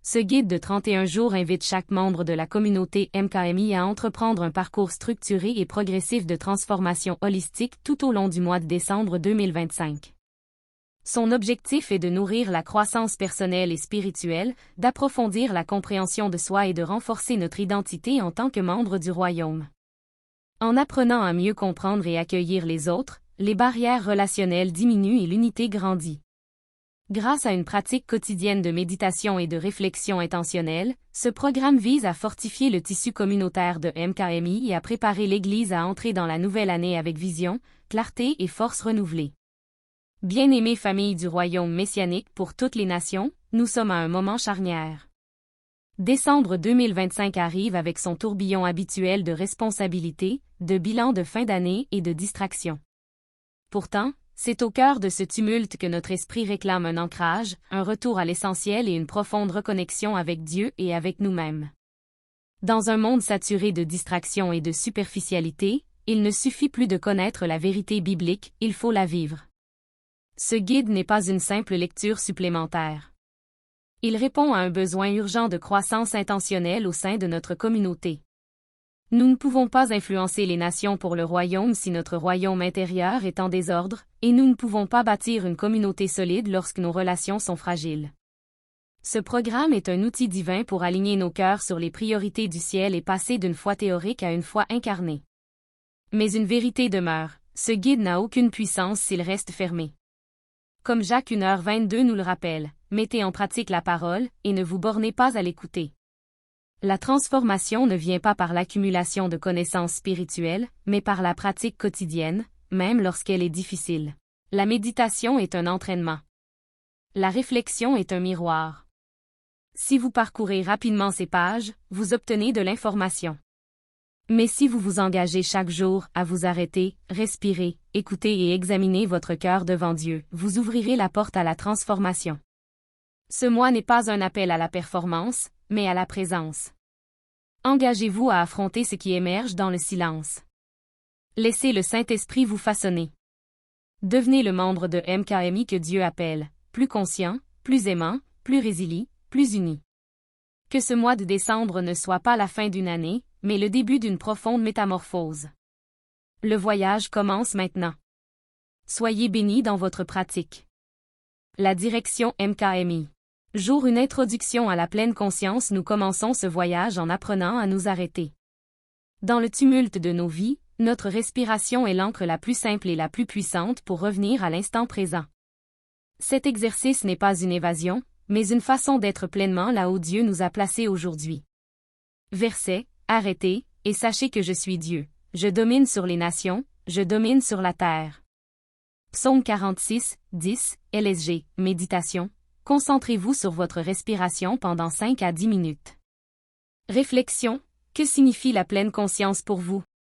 Ce guide de 31 jours invite chaque membre de la communauté MKMI à entreprendre un parcours structuré et progressif de transformation holistique tout au long du mois de décembre 2025. Son objectif est de nourrir la croissance personnelle et spirituelle, d'approfondir la compréhension de soi et de renforcer notre identité en tant que membre du royaume. En apprenant à mieux comprendre et accueillir les autres, les barrières relationnelles diminuent et l'unité grandit. Grâce à une pratique quotidienne de méditation et de réflexion intentionnelle, ce programme vise à fortifier le tissu communautaire de MKMI et à préparer l'Église à entrer dans la nouvelle année avec vision, clarté et force renouvelée. Bien-aimée famille du royaume messianique pour toutes les nations, nous sommes à un moment charnière. Décembre 2025 arrive avec son tourbillon habituel de responsabilités, de bilans de fin d'année et de distractions. Pourtant, c'est au cœur de ce tumulte que notre esprit réclame un ancrage, un retour à l'essentiel et une profonde reconnexion avec Dieu et avec nous-mêmes. Dans un monde saturé de distractions et de superficialité, il ne suffit plus de connaître la vérité biblique, il faut la vivre. Ce guide n'est pas une simple lecture supplémentaire. Il répond à un besoin urgent de croissance intentionnelle au sein de notre communauté. Nous ne pouvons pas influencer les nations pour le royaume si notre royaume intérieur est en désordre, et nous ne pouvons pas bâtir une communauté solide lorsque nos relations sont fragiles. Ce programme est un outil divin pour aligner nos cœurs sur les priorités du ciel et passer d'une foi théorique à une foi incarnée. Mais une vérité demeure, ce guide n'a aucune puissance s'il reste fermé. Comme Jacques 1h22 nous le rappelle, mettez en pratique la parole, et ne vous bornez pas à l'écouter. La transformation ne vient pas par l'accumulation de connaissances spirituelles, mais par la pratique quotidienne, même lorsqu'elle est difficile. La méditation est un entraînement. La réflexion est un miroir. Si vous parcourez rapidement ces pages, vous obtenez de l'information. Mais si vous vous engagez chaque jour à vous arrêter, respirer, écouter et examiner votre cœur devant Dieu, vous ouvrirez la porte à la transformation. Ce mois n'est pas un appel à la performance, mais à la présence. Engagez-vous à affronter ce qui émerge dans le silence. Laissez le Saint-Esprit vous façonner. Devenez le membre de MKMI que Dieu appelle, plus conscient, plus aimant, plus résilient, plus uni. Que ce mois de décembre ne soit pas la fin d'une année, mais le début d'une profonde métamorphose. Le voyage commence maintenant. Soyez bénis dans votre pratique. La direction MKMI. Jour une introduction à la pleine conscience. Nous commençons ce voyage en apprenant à nous arrêter. Dans le tumulte de nos vies, notre respiration est l'encre la plus simple et la plus puissante pour revenir à l'instant présent. Cet exercice n'est pas une évasion, mais une façon d'être pleinement là où Dieu nous a placés aujourd'hui. Verset, arrêtez, et sachez que je suis Dieu. Je domine sur les nations, je domine sur la terre. Psaume 46, 10, LSG, méditation. Concentrez-vous sur votre respiration pendant 5 à 10 minutes. Réflexion, que signifie la pleine conscience pour vous?